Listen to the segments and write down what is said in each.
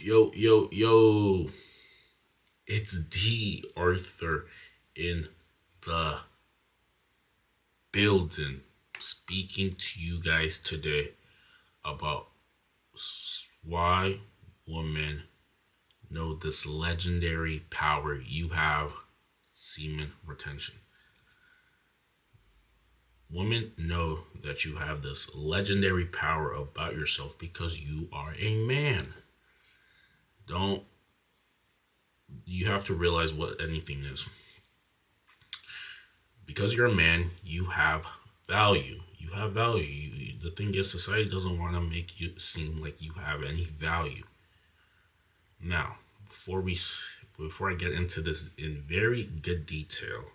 Yo. It's D.Arthur in the building, speaking to you guys today about why women know this legendary power you have, semen retention. Women know that you have this legendary power about yourself because you are a man. Don't You have to realize what anything is. Because you're a man, you have value. You have value. The thing is, society doesn't want to make you seem like you have any value. Now, before I get into this in very good detail,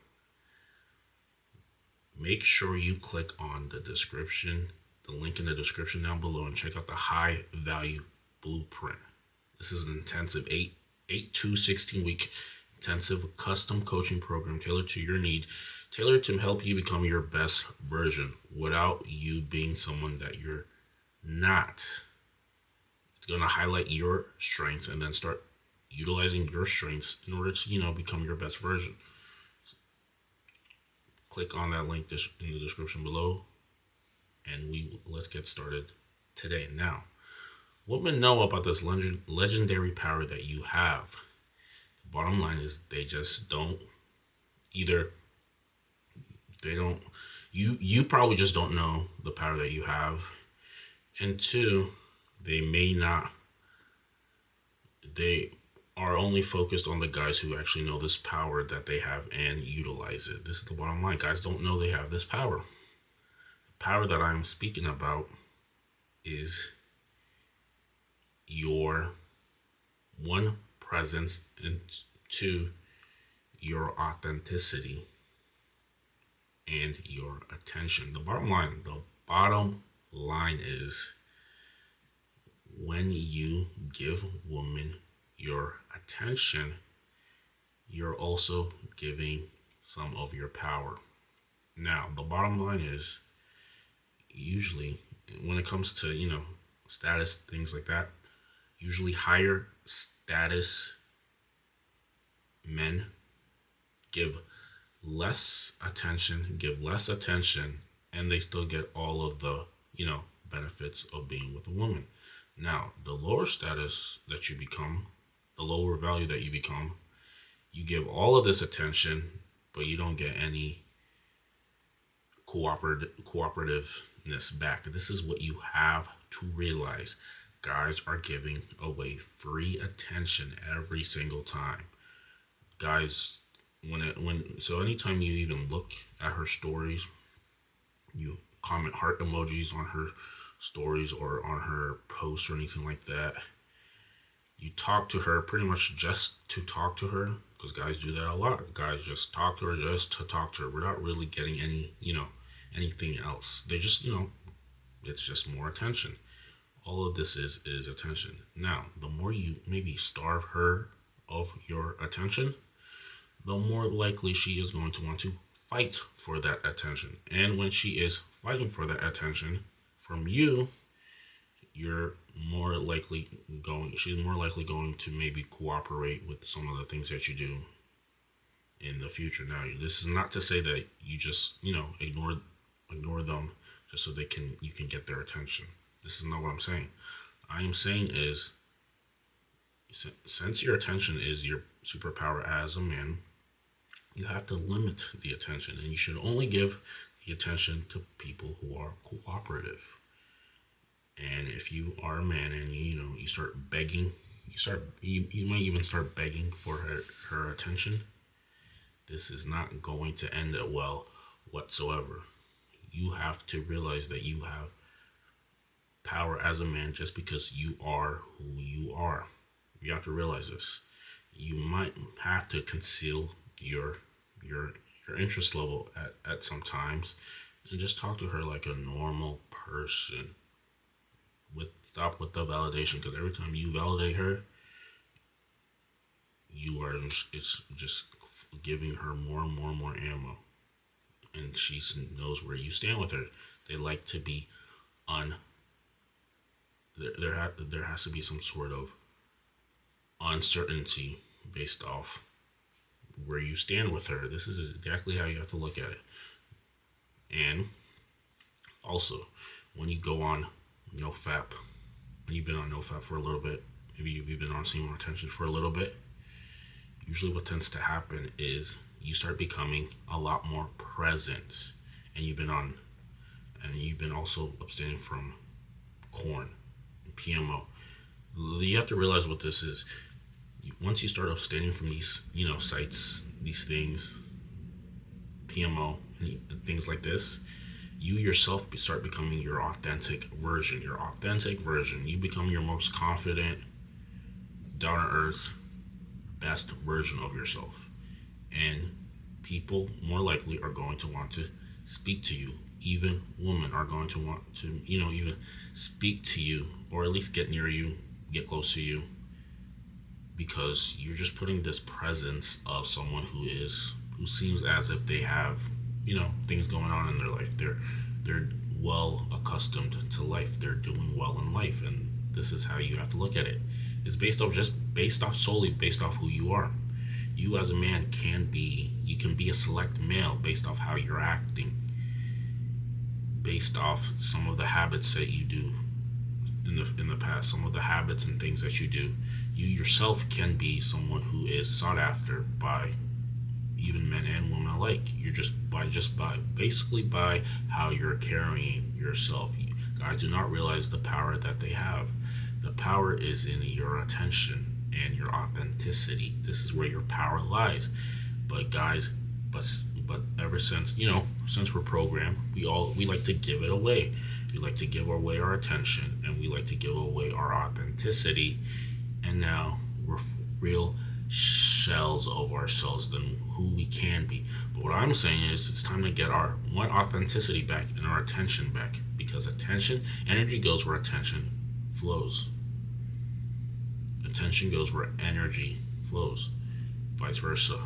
make sure you click on the link in the description down below, and check out the high value blueprint. This is an intensive 8 to 16 week intensive custom coaching program tailored to your need, tailored to help you become your best version without you being someone that you're not. It's going to highlight your strengths and then start utilizing your strengths in order to, become your best version. Click on that link in the description below, and let's get started today. Now, what men know about this legendary power that you have. The bottom line is they just don't. Either they don't. You probably just don't know the power that you have, and two, they may not. They are only focused on the guys who actually know this power that they have and utilize it. This is the bottom line. Guys don't know they have this power. The power that I'm speaking about is your one, presence, and two, your authenticity and your attention. The bottom line is, when you give women your attention, you're also giving some of your power. Now, the bottom line is, usually when it comes to, status, things like that, usually higher status men give less attention, and they still get all of the, benefits of being with a woman. Now, the lower status that you become, the lower value that you become, you give all of this attention, but you don't get any cooperativeness back. This is what you have to realize. Guys are giving away free attention every single time. Guys, anytime you even look at her stories, you comment heart emojis on her stories or on her posts or anything like that. You talk to her pretty much just to talk to her, because guys do that a lot. Guys just talk to her just to talk to her without really getting any, anything else. They just, it's just more attention. All of this is attention. Now, the more you maybe starve her of your attention, the more likely she is going to want to fight for that attention. And when she is fighting for that attention from you, she's more likely going to maybe cooperate with some of the things that you do in the future. Now, this is not to say that you just, ignore them just so you can get their attention. This is not what I'm saying. I am saying is, since your attention is your superpower as a man, you have to limit the attention, and you should only give the attention to people who are cooperative. And if you are a man and you start begging, you might even start begging for her attention, this is not going to end it well whatsoever. You have to realize that you have power as a man just because you are who you are. You have to realize this. You might have to conceal your interest level at some times, and just talk to her like a normal person. Stop with the validation, because every time you validate her, it's just giving her more and more ammo, and she knows where you stand with her. They like to be there has to be some sort of uncertainty based off where you stand with her. This is exactly how you have to look at it. And also, when you go on NoFap, when you've been on NoFap for a little bit, maybe you've been on semen retention for a little bit, usually what tends to happen is you start becoming a lot more present. And you've been also abstaining from corn, PMO. You have to realize what this is. Once you start abstaining from these, sites, these things, PMO, and things like this, you yourself start becoming your authentic version. You become your most confident, down to earth, best version of yourself. And people more likely are going to want to speak to you. Even women are going to want to, even speak to you, or at least get near you, get close to you, because you're just putting this presence of someone who seems as if they have, things going on in their life. They're well accustomed to life. They're doing well in life, and this is how you have to look at it. It's based off solely based off who you are. You as a man can be a select male based off how you're acting, based off some of the habits that you do in the past, some of the habits and things that you do. You yourself can be someone who is sought after by even men and women alike. You're basically by how you're carrying yourself. Guys do not realize the power that they have. The power is in your attention and your authenticity. This is where your power lies. But guys, but ever since we're programmed, we like to give it away. We like to give away our attention, and we like to give away our authenticity. And now we're real shells of ourselves than who we can be. But what I'm saying is, it's time to get our authenticity back and our attention back, because energy goes where attention flows. Attention goes where energy flows. Vice versa.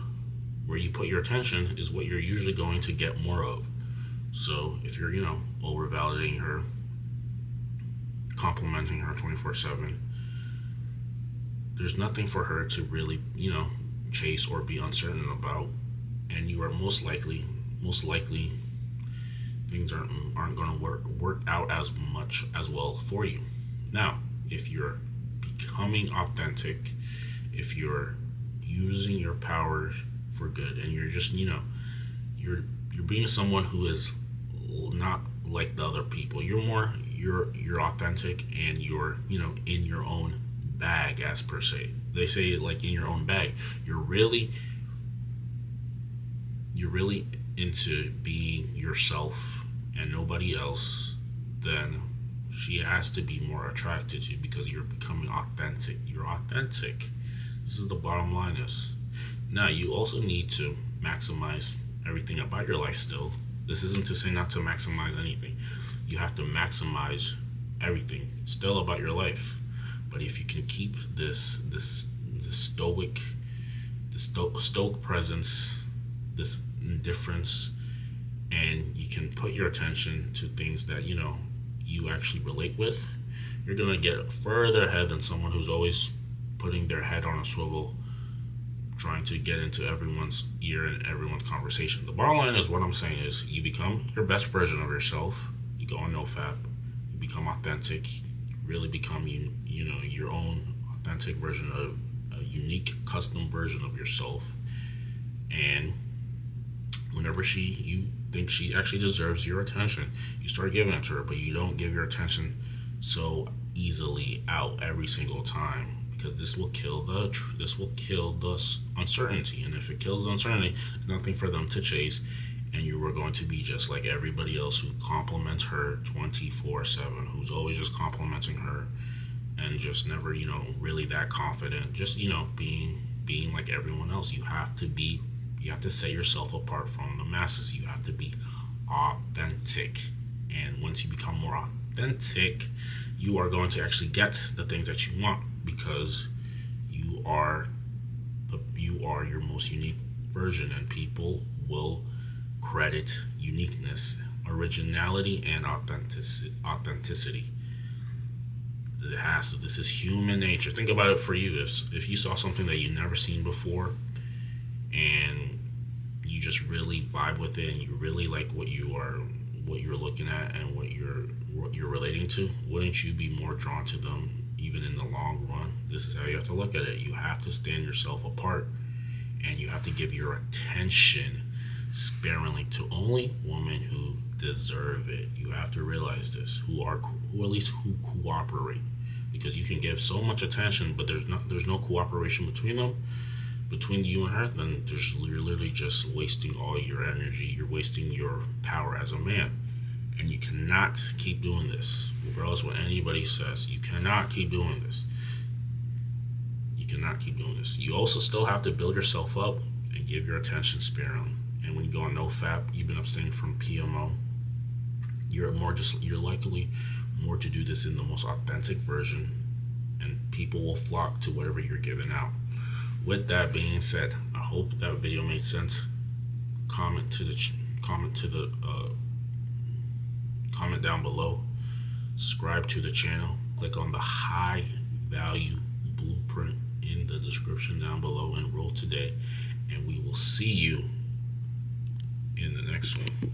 Where you put your attention is what you're usually going to get more of. So if you're, over validating her, complimenting her 24/7, there's nothing for her to really, chase or be uncertain about. And you are most likely things aren't going to work out as well for you. Now, if you're becoming authentic, if you're using your power for good, and you're just you're being someone who is not like the other people, you're authentic, and you're in your own bag, as per se. They say, like, in your own bag. You're really into being yourself and nobody else. Then she has to be more attracted to you, because you're becoming authentic. You're authentic. This is the bottom line. Now, you also need to maximize everything about your life still. This isn't to say not to maximize anything. You have to maximize everything still about your life. But if you can keep this stoic presence, this indifference, and you can put your attention to things that you actually relate with, you're gonna get further ahead than someone who's always putting their head on a swivel, trying to get into everyone's ear and everyone's conversation. The bottom line is, what I'm saying is, you become your best version of yourself. You go on NoFap, you become authentic, you really become your own authentic version of a unique, custom version of yourself. And whenever you think she actually deserves your attention, you start giving it to her, but you don't give your attention so easily out every single time, because this will kill the uncertainty. And if it kills the uncertainty, nothing for them to chase, and you are going to be just like everybody else who compliments her 24/7, who's always just complimenting her, and just never really that confident, just being like everyone else. You have to set yourself apart from the masses. You have to be authentic. And once you become more authentic, you are going to actually get the things that you want, because you are your most unique version, and people will credit uniqueness, originality, and authenticity. It has to. This is human nature. Think about it for you. If you saw something that you never seen before, and you just really vibe with it, and you really like what you're looking at, and what you're relating to, wouldn't you be more drawn to them even in the long run? This is how you have to look at it. You have to stand yourself apart, and you have to give your attention sparingly to only women who deserve it. You have to realize this, who at least who cooperate, because you can give so much attention, but there's no cooperation between them, between you and her. Then you're literally just wasting all your energy. You're wasting your power as a man, and you cannot keep doing this, regardless of what anybody says. You cannot keep doing this. You cannot keep doing this. You also still have to build yourself up and give your attention sparingly. And when you go on NoFap, you've been abstaining from PMO. You're likely more to do this in the most authentic version, and people will flock to whatever you're giving out. With that being said, I hope that video made sense. Comment down below. Subscribe to the channel. Click on the high value blueprint in the description down below. Enroll today, and we will see you in the next one.